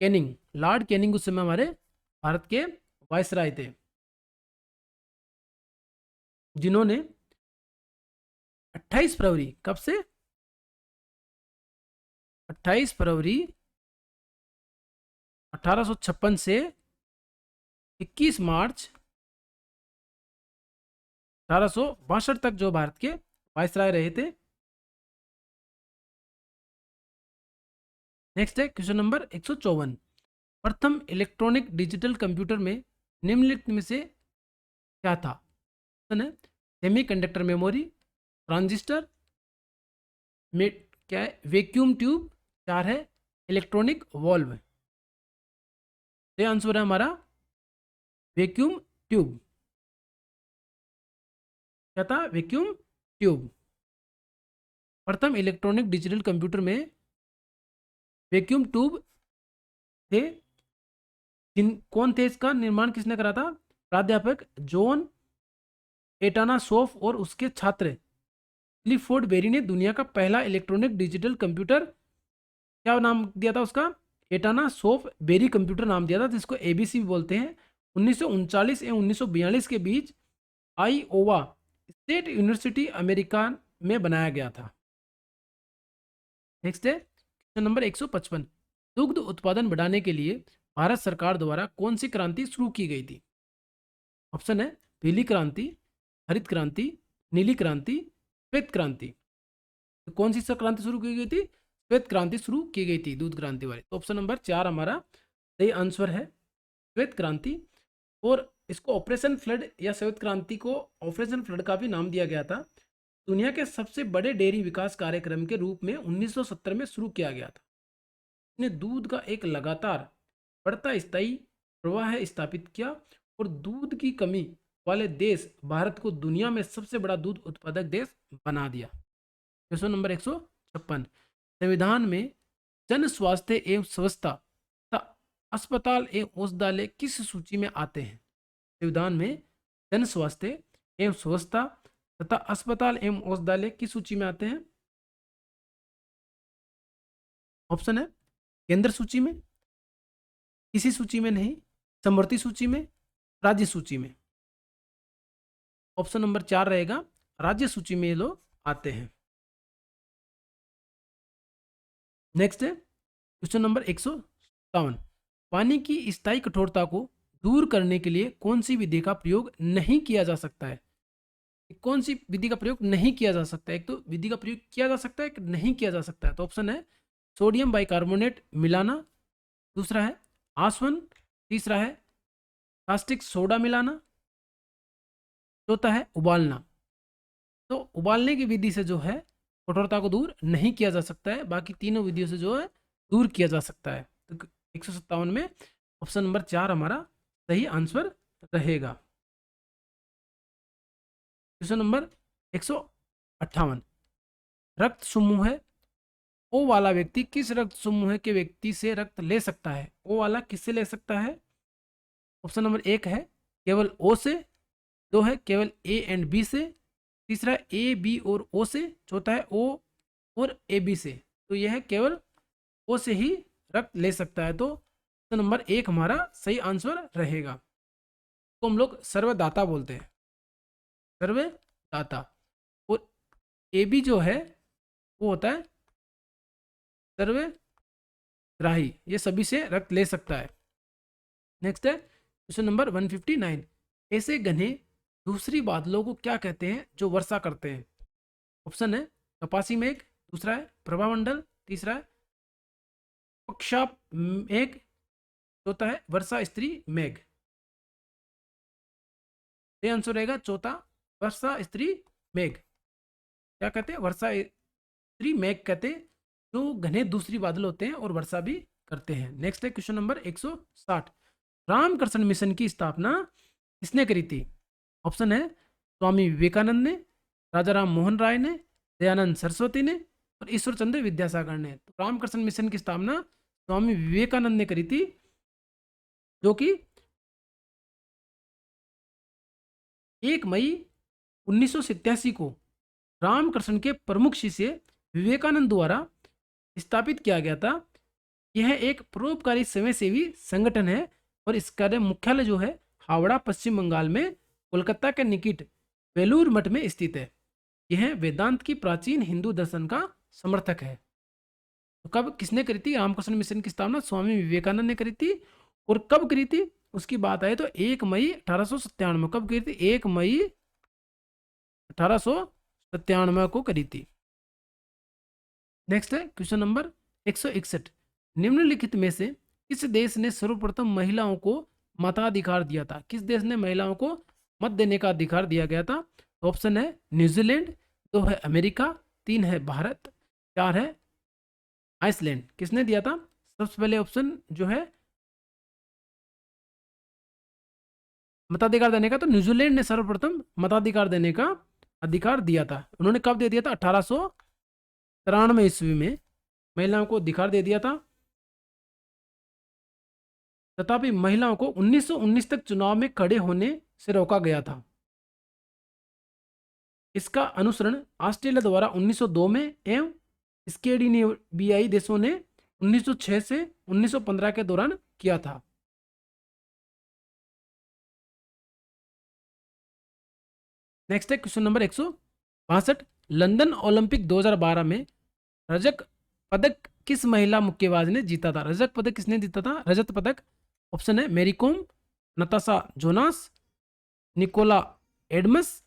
कैनिंग। लॉर्ड कैनिंग उस समय हमारे भारत के वायसराय थे, जिन्होंने 28 फरवरी, कब से? 28 फरवरी 1856 से 21 मार्च 1862 तक जो भारत के वायसराय रहे थे। नेक्स्ट है क्वेश्चन नंबर 154, प्रथम इलेक्ट्रॉनिक डिजिटल कंप्यूटर में निम्नलिखित में से क्या था? ऑप्शन है सेमीकंडक्टर मेमोरी, ट्रांजिस्टर, क्या है वैक्यूम ट्यूब, 4 है इलेक्ट्रॉनिक वॉल्व। ये आंसर है हमारा वैक्यूम ट्यूब। क्या था? Vacuum tube. प्रथम इलेक्ट्रॉनिक डिजिटल कंप्यूटर में वैक्यूम ट्यूब थे। कौन थे? इसका निर्माण किसने करा था? प्राध्यापक जॉन एटानासोफ और उसके छात्र क्लिफोर्ड बेरी ने दुनिया का पहला इलेक्ट्रॉनिक डिजिटल कंप्यूटर, क्या नाम दिया था उसका? एटानासोफ बेरी कंप्यूटर नाम दिया था, जिसको एबीसी भी बोलते हैं। 1939 एवं 1942 के बीच आईओवा स्टेट यूनिवर्सिटी अमेरिका में बनाया गया था। नेक्स्ट है क्वेश्चन नंबर 155, दुग्ध उत्पादन बढ़ाने के लिए भारत सरकार द्वारा कौन सी क्रांति शुरू की गई थी? ऑप्शन है पीली क्रांति, हरित क्रांति, नीली क्रांति, श्वेत क्रांति। तो कौन सी क्रांति शुरू की गई थी? श्वेत क्रांति शुरू की गई थी, दूध क्रांति वाली। तो ऑप्शन नंबर 4 हमारा सही आंसर है, श्वेत क्रांति। और इसको ऑपरेशन फ्लड या श्वेत क्रांति को ऑपरेशन फ्लड का भी नाम दिया गया था। दुनिया के सबसे बड़े डेयरी विकास कार्यक्रम के रूप में 1970 में शुरू किया गया था। इसने दूध का एक लगातार बढ़ता स्थायी प्रवाह स्थापित किया और दूध की कमी वाले देश भारत को दुनिया में सबसे बड़ा दूध उत्पादक देश बना दिया। क्वेश्चन नंबर 156, संविधान में जन स्वास्थ्य एवं स्वच्छता तथा अस्पताल एवं औषधालय किस सूची में आते हैं? संविधान में जन स्वास्थ्य एवं स्वच्छता तथा अस्पताल एवं औषधालय किस सूची में आते हैं? ऑप्शन है केंद्र सूची में, किसी सूची में नहीं, समवर्ती सूची में, राज्य सूची में। ऑप्शन नंबर 4 रहेगा, राज्य सूची में ये लोग आते हैं। नेक्स्ट है क्वेश्चन नंबर 157, पानी की स्थायी कठोरता को दूर करने के लिए कौन सी विधि का प्रयोग नहीं किया जा सकता है? कौन सी विधि का प्रयोग नहीं किया जा सकता है? एक तो विधि का प्रयोग किया जा सकता है, एक नहीं किया जा सकता है। तो ऑप्शन है सोडियम बाइकार्बोनेट मिलाना, दूसरा है आसवन, तीसरा है कास्टिक सोडा मिलाना, चौथा है उबालना। तो उबालने की विधि से जो है कठोरता को दूर नहीं किया जा सकता है, बाकी तीनों विधियों से जो है दूर किया जा सकता है। तो 157 में ऑप्शन नंबर 4 हमारा सही आंसर रहेगा। क्वेश्चन नंबर 158, रक्त समूह है ओ वाला व्यक्ति किस रक्त समूह के व्यक्ति से रक्त ले सकता है? ओ वाला किससे ले सकता है? ऑप्शन नंबर 1 है केवल ओ से, 2 है केवल ए एंड बी से, तीसरा ए बी और ओ से, चौथा है ओ और ए बी से। तो यह है केवल ओ से ही रक्त ले सकता है। तो ऑप्शन नंबर 1 हमारा सही आंसर रहेगा। तो हम लोग सर्वदाता बोलते हैं, सर्वदाता। और ए बी जो है वो होता है सर्वग्राही, ये सभी से रक्त ले सकता है। नेक्स्ट है क्वेश्चन नंबर 159, ऐसे घने दूसरी बादलों को क्या कहते हैं जो वर्षा करते हैं? ऑप्शन है कपासी मेघ, दूसरा है प्रभामंडल, तीसरा है पक्षाप मेघ, चौथा है वर्षा स्त्री मेघ। ये आंसर रहेगा चौथा, वर्षा स्त्री मेघ। क्या कहते हैं? वर्षा स्त्री मेघ कहते हैं, जो घने दूसरी बादल होते हैं और वर्षा भी करते हैं। नेक्स्ट है क्वेश्चन नंबर 160, रामकृष्ण मिशन की स्थापना किसने करी थी? ऑप्शन है स्वामी विवेकानंद ने, राजा राम मोहन राय ने, दयानंद सरस्वती ने और ईश्वर चंद्र विद्यासागर ने। तो रामकृष्ण मिशन की स्थापना स्वामी विवेकानंद ने करी थी, जो कि 1 मई 1987 को रामकृष्ण के प्रमुख शिष्य विवेकानंद द्वारा स्थापित किया गया था। यह एक परोपकारी स्वयंसेवी संगठन है और इसका मुख्यालय जो है हावड़ा पश्चिम बंगाल में कोलकाता के निकट बेलूर मठ में स्थित है। यह वेदांत की प्राचीन हिंदू दर्शन का समर्थक है। तो कब किसने करी थी रामकृष्ण मिशन की स्थापना? स्वामी विवेकानंद ने करी थी। और कब करी थी उसकी बात आए तो 1 मई 1897। कब करी थी? 1 मई 1897 को करी थी। नेक्स्ट है क्वेश्चन नंबर 161, निम्नलिखित में से किस देश ने सर्वप्रथम महिलाओं को मताधिकार दिया था? किस देश ने महिलाओं को मत देने का अधिकार दिया गया था? ऑप्शन है न्यूजीलैंड, 2 है अमेरिका, 3 है भारत, 4 है आइसलैंड। किसने दिया था? सबसे पहले ऑप्शन जो है मताधिकार देने का, तो न्यूजीलैंड ने सर्वप्रथम मताधिकार देने का अधिकार दिया था। उन्होंने कब दे दिया था? 1893 ईस्वी में महिलाओं को अधिकार दे दिया था। तथापि महिलाओं को 1919 तक चुनाव में खड़े होने से रोका गया था। इसका अनुसरण ऑस्ट्रेलिया द्वारा 1902 में एवं स्कैंडिनेवियाई देशों ने 1906 से 1915 के दौरान किया था। नेक्स्ट है क्वेश्चन नंबर 162, लंदन ओलंपिक 2012 में रजत पदक किस महिला मुक्केबाज ने जीता था? रजत पदक किसने जीता था? रजत पदक ऑप्शन है Mary Kom, Natasha Jonas, Nicola Adams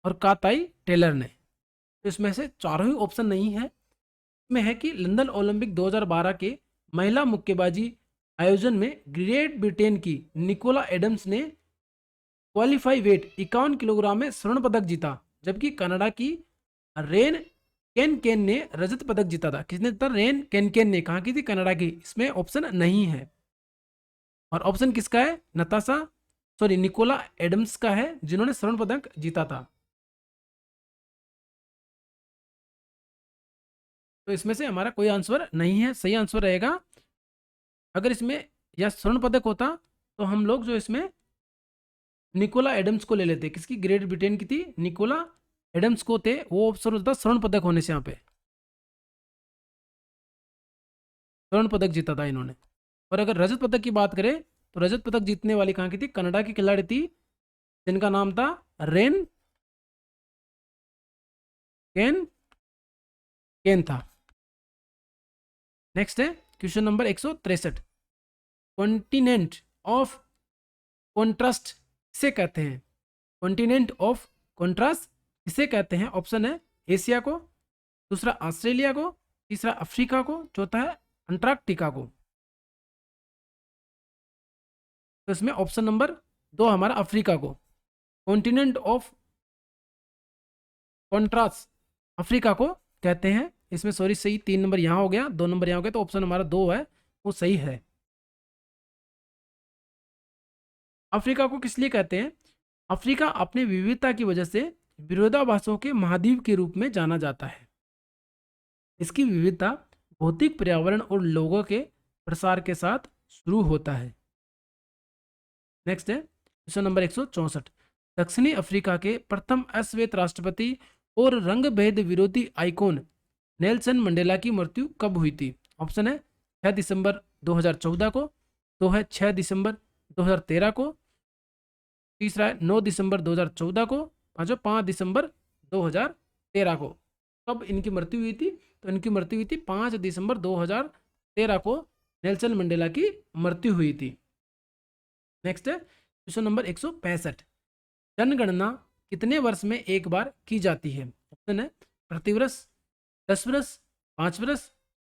और काताई टेलर ने। तो इसमें से चारों ही ऑप्शन नहीं है। इसमें है कि लंदन ओलंपिक 2012 के महिला मुक्केबाजी आयोजन में ग्रेट ब्रिटेन की निकोला एडम्स ने क्वालिफाई वेट 51 किलोग्राम में स्वर्ण पदक जीता, जबकि कनाडा की रेन केन ने रजत पदक जीता था। किसने जीता? रेन केन ने। कहाँ की थी? कनाडा की। इसमें ऑप्शन नहीं है। और ऑप्शन किसका है? निकोला एडम्स का है, जिन्होंने स्वर्ण पदक जीता था। तो इसमें से हमारा कोई आंसर नहीं है। सही आंसर रहेगा, अगर इसमें या स्वर्ण पदक होता तो हम लोग जो इसमें निकोला एडम्स को ले लेते। किसकी? ग्रेट ब्रिटेन की थी, निकोला एडम्स को थे, वो ऑप्शन होता स्वर्ण पदक होने से। यहाँ पे स्वर्ण पदक जीता था इन्होंने। और अगर रजत पदक की बात करें तो रजत पदक जीतने वाली कहाँ की थी? कनाडा की खिलाड़ी थी, जिनका नाम था रेन केन था। नेक्स्ट है question number 163, continent of contrast से कहते हैं। कॉन्टिनेंट ऑफ कॉन्ट्रास्ट किसे कहते हैं? ऑप्शन है एशिया को, दूसरा ऑस्ट्रेलिया को, तीसरा अफ्रीका को, चौथा है अंटार्कटिका को। तो इसमें ऑप्शन नंबर 2 हमारा अफ्रीका को, कॉन्टिनेंट ऑफ कॉन्ट्रास्ट अफ्रीका को कहते हैं। इसमें सॉरी सही 3 नंबर यहाँ हो गया, 2 नंबर यहाँ हो गया, तो ऑप्शन हमारा 2 है वो सही है। अफ्रीका को किस लिए कहते हैं? अफ्रीका अपनी विविधता की वजह से विरोधाभासों के महाद्वीप के रूप में जाना जाता है। इसकी विविधता भौतिक पर्यावरण और लोगों के प्रसार के साथ शुरू होता है। नेक्स्ट है क्वेश्चन नंबर 164। दक्षिणी अफ्रीका के प्रथम अश्वेत राष्ट्रपति और रंग भेद विरोधी आइकॉन नेल्सन मंडेला की मृत्यु कब हुई थी? ऑप्शन है 6 दिसंबर 2014 को, दो है 6 दिसंबर 2013 को, तीसरा है 9 दिसंबर 2014 को, पांचवा 5 दिसंबर 2013 को। कब इनकी मृत्यु हुई थी? तो इनकी मृत्यु हुई थी 5 दिसंबर 2013 को नेल्सन मंडेला की मृत्यु हुई थी। नेक्स्ट है क्वेश्चन नंबर 165। जनगणना कितने वर्ष में एक बार की जाती है? ऑप्शन है प्रतिवर्ष, 10 वर्ष, 5 वर्ष,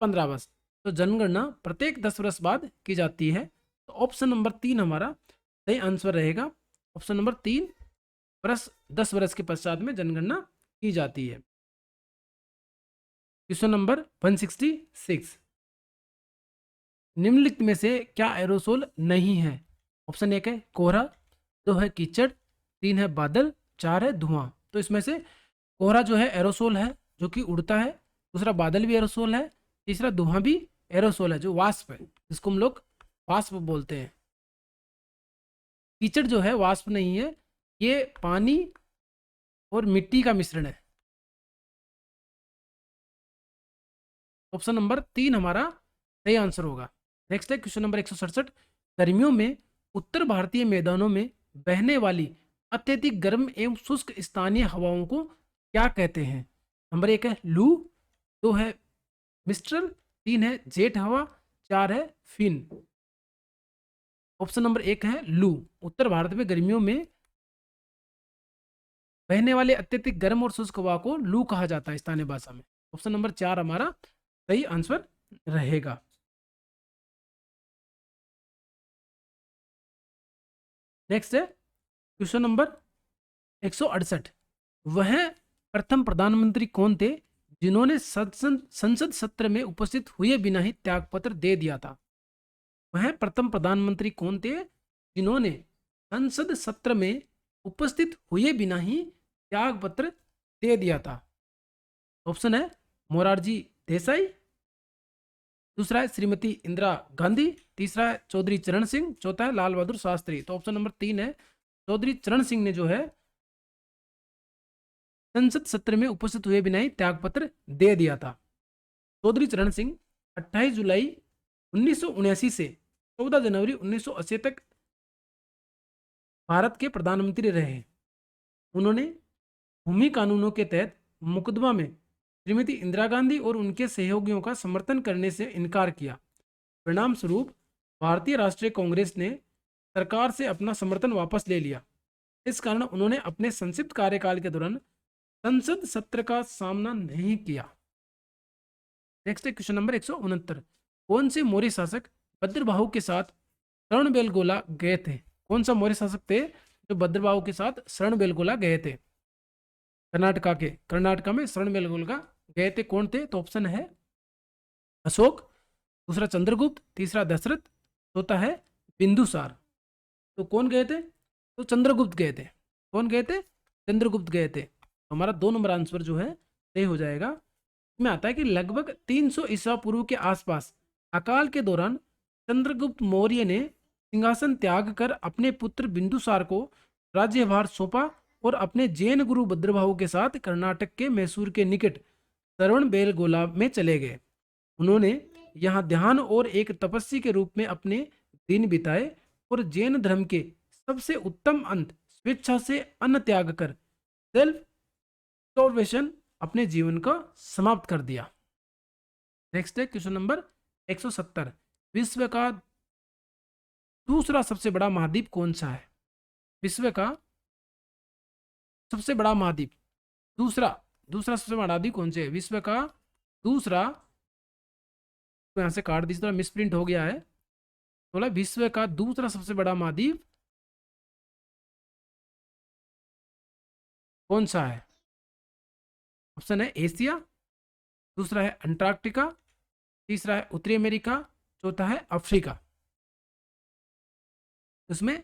15 वर्ष। तो जनगणना प्रत्येक 10 वर्ष बाद की जाती है। तो ऑप्शन नंबर 3 हमारा सही आंसर रहेगा। ऑप्शन नंबर 3 वर्ष 10 वर्ष के पश्चात में जनगणना की जाती है। Question number 166। निम्नलिखित में से क्या एरोसोल नहीं है? ऑप्शन 1 है कोहरा, 2 है कीचड़, 3 है बादल, 4 है धुआं। तो इसमें से कोहरा जो है एरोसोल है जो कि उड़ता है, दूसरा बादल भी एरोसोल है, तीसरा धुआं भी एरोसोल है जो वाष्प है, जिसको हम लोग वाष्प बोलते हैं। कीचड़ जो है वाष्प नहीं है, ये पानी और मिट्टी का मिश्रण है। ऑप्शन नंबर 3 हमारा सही आंसर होगा। नेक्स्ट है क्वेश्चन नंबर 167। गर्मियों में उत्तर भारतीय मैदानों में बहने वाली अत्यधिक गर्म एवं शुष्क स्थानीय हवाओं को क्या कहते हैं? नंबर 1 है लू, 2 है मिस्ट्रल, 3 है जेट हवा, 4 है फिन। ऑप्शन नंबर 1 है लू। उत्तर भारत में गर्मियों में बहने वाले अत्यधिक गर्म और शुष्क हवा को लू कहा जाता है स्थानीय भाषा में। ऑप्शन नंबर 4 हमारा सही आंसर रहेगा। नेक्स्ट है क्वेश्चन नंबर 168। वह प्रथम प्रधानमंत्री कौन थे जिन्होंने संसद सत्र में उपस्थित हुए बिना ही त्यागपत्र दे दिया था? वह प्रथम प्रधानमंत्री कौन थे जिन्होंने संसद सत्र में उपस्थित हुए बिना ही त्यागपत्र दे दिया था? ऑप्शन है मोरारजी देसाई, दूसरा है श्रीमती इंदिरा गांधी, तीसरा है चौधरी चरण सिंह, चौथा है लाल बहादुर शास्त्री। तो ऑप्शन नंबर 3 है चौधरी चरण सिंह ने जो है संसद सत्र में उपस्थित हुए बिना ही त्यागपत्र दे दिया था। चौधरी चरण सिंह 28 जुलाई 1979 से 14 जनवरी 1980 तक भारत के प्रधानमंत्री रहे। उन्होंने भूमि कानूनों के तहत मुकदमा में श्रीमती इंदिरा गांधी और उनके सहयोगियों का समर्थन करने से इनकार किया। परिणाम स्वरूप भारतीय राष्ट्रीय कांग्रेस ने सरकार से अपना समर्थन वापस ले लिया। इस कारण उन्होंने अपने संक्षिप्त कार्यकाल के दौरान संसद सत्र का सामना नहीं किया। Next question number 169। कौन से मौर्य शासक भद्रबाहु के साथ शरणबेलगोला गए थे? कौन सा मौर्य शासक थे जो भद्रबाहु के साथ शरणबेलगोला गए थे? कर्नाटका में शरणबेलगोला गए थे कौन थे? तो ऑप्शन है अशोक, दूसरा चंद्रगुप्त, तीसरा दशरथ, चौथा है बिंदुसार। तो कौन गए थे? तो चंद्रगुप्त गए थे। कौन गए थे? चंद्रगुप्त गए थे। हमारा 2 नंबर आंसर जो है सही हो जाएगा। इसमें आता है कि लगभग 300 ईसा पूर्व के आसपास अकाल के दौरान चंद्रगुप्त मौर्य ने सिंहासन त्याग कर अपने पुत्र बिंदुसार को राज्यभार सौंपा और अपने जैन गुरु भद्रबाहु के साथ कर्नाटक के मैसूर के निकट श्रवणबेलगोला में चले गए। उन्होंने यहाँ ध्यान और एक तपस्वी के रूप में अपने दिन बिताए और जैन धर्म के सबसे उत्तम अंत स्वेच्छा से अन्न त्याग कर सेल्फ स्टार्वेशन अपने जीवन का समाप्त कर दिया। नेक्स्ट है क्वेश्चन नंबर 170। विश्व का दूसरा सबसे बड़ा महाद्वीप कौन सा है? विश्व का सबसे बड़ा महाद्वीप, दूसरा दूसरा सबसे बड़ा महाद्वीप कौन से है? विश्व का दूसरा, तो यहाँ से काट दीजिए, थोड़ा मिसप्रिंट हो गया है, बोला विश्व का दूसरा सबसे बड़ा महाद्वीप कौन सा है? ऑप्शन है एशिया, दूसरा है अंटार्कटिका, तीसरा है उत्तरी अमेरिका, चौथा है अफ्रीका। उसमें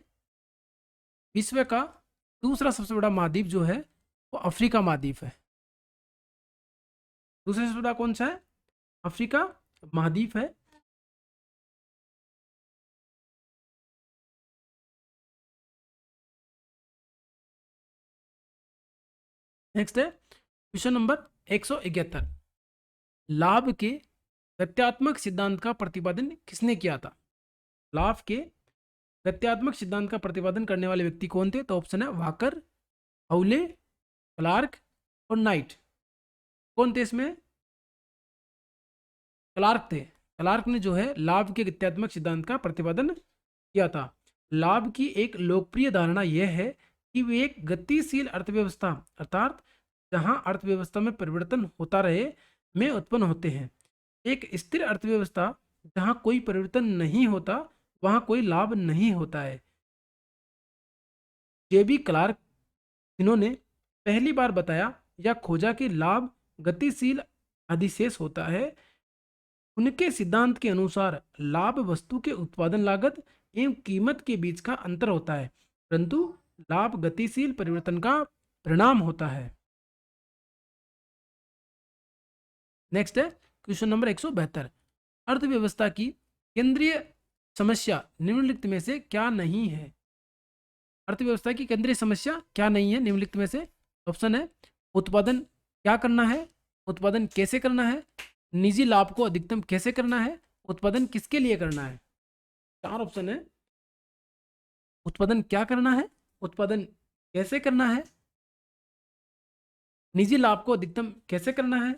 विश्व का दूसरा सबसे बड़ा महाद्वीप जो है वो अफ्रीका महाद्वीप है। दूसरा सबसे बड़ा कौन सा है? अफ्रीका महाद्वीप है। नेक्स्ट है क्वेश्चन नंबर 171, लाभ के गत्यात्मक सिद्धांत का प्रतिपादन किसने किया था? लाभ के गत्यात्मक सिद्धांत का प्रतिपादन करने वाले व्यक्ति कौन थे? तो ऑप्शन है वाकर, हाउले, क्लार्क और नाइट। कौन थे इसमें? क्लार्क थे। क्लार्क ने जो है लाभ के गत्यात्मक सिद्धांत का प्रतिपादन किया था। लाभ की एक लोकप्रिय धारणा यह है कि वे एक गतिशील अर्थव्यवस्था, अर्थात जहां अर्थव्यवस्था में परिवर्तन होता रहे, में उत्पन्न होते हैं। एक स्थिर अर्थव्यवस्था जहां कोई परिवर्तन नहीं होता, वहां कोई लाभ नहीं होता है। जेबी क्लार्क, जिन्होंने पहली बार बताया या खोजा कि लाभ गतिशील अधिशेष होता है, उनके सिद्धांत के अनुसार लाभ वस्तु के उत्पादन लागत एवं कीमत के बीच का अंतर होता है, परंतु लाभ गतिशील परिवर्तन का परिणाम होता है। नेक्स्ट है क्वेश्चन नंबर 172, अर्थव्यवस्था की केंद्रीय समस्या निम्नलिखित में से क्या नहीं है? अर्थव्यवस्था की केंद्रीय समस्या क्या नहीं है निम्नलिखित में से? ऑप्शन है उत्पादन क्या करना है, उत्पादन कैसे करना है, निजी लाभ को अधिकतम कैसे करना है, उत्पादन किसके लिए करना है। चार ऑप्शन है, उत्पादन क्या करना है, उत्पादन कैसे करना है, निजी लाभ को अधिकतम कैसे करना है,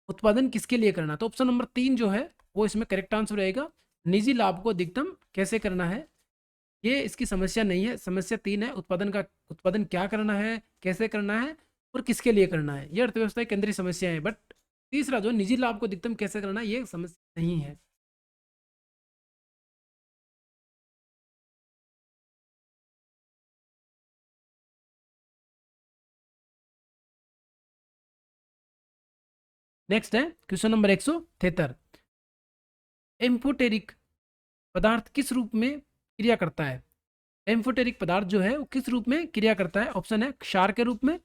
उत्पादन किसके लिए करना है। तो ऑप्शन नंबर 3 जो है वो इसमें करेक्ट आंसर रहेगा, निजी लाभ को अधिकतम कैसे करना है। ये इसकी समस्या नहीं है, समस्या 3 है, उत्पादन क्या करना है, कैसे करना है और किसके लिए करना है। ये अर्थव्यवस्था की केंद्रीय समस्या है। बट तीसरा जो निजी लाभ को अधिकतम कैसे करना है, ये समस्या नहीं है। नेक्स्ट है क्वेश्चन नंबर 173, एम्फोटेरिक पदार्थ किस रूप में क्रिया करता है? एम्फोटेरिक पदार्थ जो है वो किस रूप में क्रिया करता है? ऑप्शन है क्षार के रूप में,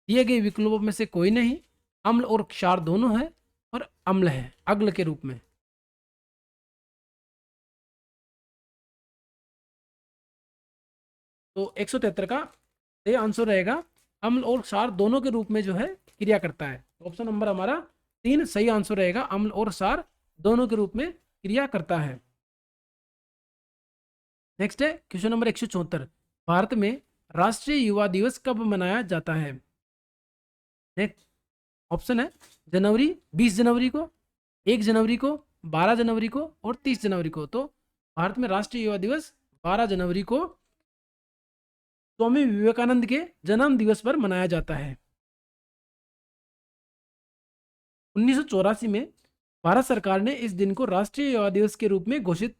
दिए गए विकल्पों में से कोई नहीं, अम्ल और क्षार दोनों है, और अम्ल है, अग्ल के रूप में। तो 173 का सही आंसर रहेगा अम्ल और क्षार दोनों के रूप में जो है क्रिया करता है। ऑप्शन नंबर हमारा 3 सही आंसर रहेगा, अम्ल और क्षार दोनों के रूप में क्रिया करता है। नेक्स्ट है क्वेश्चन नंबर 174, भारत में राष्ट्रीय युवा दिवस कब मनाया जाता है? नेक्स्ट ऑप्शन है जनवरी, 20 जनवरी को, 1 जनवरी को, 12 जनवरी को और 30 जनवरी को। तो भारत में राष्ट्रीय युवा दिवस 12 जनवरी को स्वामी विवेकानंद के जन्म दिवस पर मनाया जाता है। 1984 में भारत सरकार ने इस दिन को राष्ट्रीय युवा दिवस के रूप में घोषित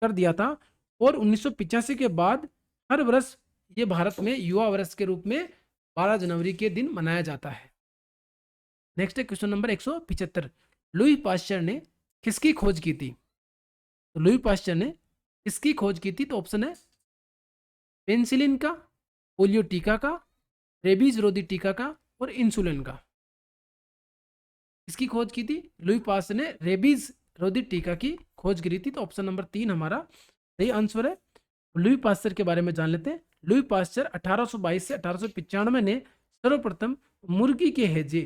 कर दिया था, और 1985 के बाद हर वर्ष ये भारत में युवा वर्ष के रूप में 12 जनवरी के दिन मनाया जाता है। नेक्स्ट है क्वेश्चन नंबर 175, लुई पाश्चर ने किसकी खोज की थी? तो लुई पाश्चर ने किसकी खोज की थी? तो ऑप्शन है पेनिसिलिन का, पोलियो टीका का, रेबीज रोधी टीका का और इंसुलिन का। इसकी खोज की थी लुई पास्चर ने, रेबीज रोधी टीका की खोज करी थी। तो ऑप्शन नंबर 3 हमारा सही आंसर है। लुई पास्चर के बारे में जान लेते हैं। लुई पास्चर 1822 से 1895 ने सर्वप्रथम मुर्गी के हैजे,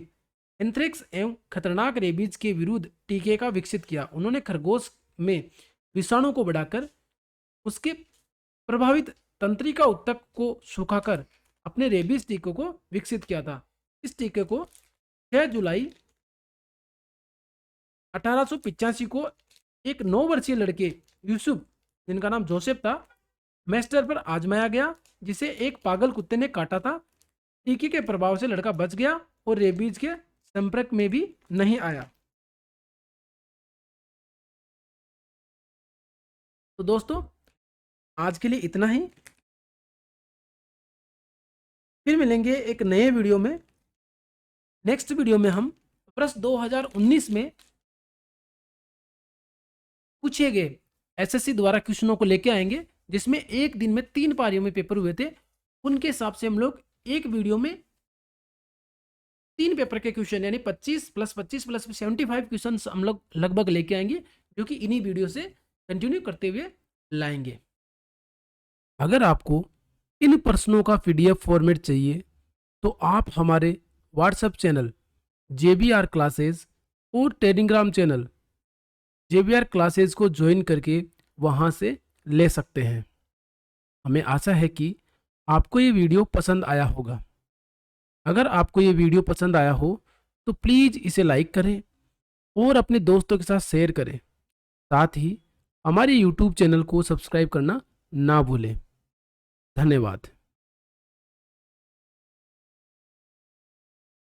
एंथ्रेक्स एवं खतरनाक रेबीज के विरुद्ध टीके का विकसित किया। उन्होंने खरगोश में विषाणु को बढ़ाकर उसके प्रभावित तंत्रिका ऊतक को सुखाकर अपने रेबीज टीके को विकसित किया था। इस टीके को 6 जुलाई 1885 को एक 9 वर्षीय लड़के यूसुफ, जिनका नाम जोसेफ था, मैस्टर पर आजमाया गया, जिसे एक पागल कुत्ते ने काटा था। टीके के प्रभाव से लड़का बच गया और रेबीज के संपर्क में भी नहीं आया। तो दोस्तों, आज के लिए इतना ही। फिर मिलेंगे एक नए वीडियो में। नेक्स्ट वीडियो में हम वर्ष 2019 में पूछे गए एसएससी द्वारा क्वेश्चनों को लेके आएंगे, जिसमें एक दिन में 3 पारियों में पेपर हुए थे। उनके हिसाब से हम लोग एक वीडियो में 3 पेपर के क्वेश्चन यानी 25 + 25 + 75 क्वेश्चन हम लोग लगभग लेके आएंगे, जो कि इन्हीं वीडियो से कंटिन्यू करते हुए लाएंगे। अगर आपको इन प्रश्नों का पीडीएफ फॉर्मेट चाहिए तो आप हमारे व्हाट्सएप चैनल JBR क्लासेस और टेलीग्राम चैनल JBR क्लासेस को ज्वाइन करके वहां से ले सकते हैं। हमें आशा है कि आपको ये वीडियो पसंद आया होगा। अगर आपको ये वीडियो पसंद आया हो तो प्लीज़ इसे लाइक करें और अपने दोस्तों के साथ शेयर करें। साथ ही हमारे YouTube चैनल को सब्सक्राइब करना ना भूलें। धन्यवाद।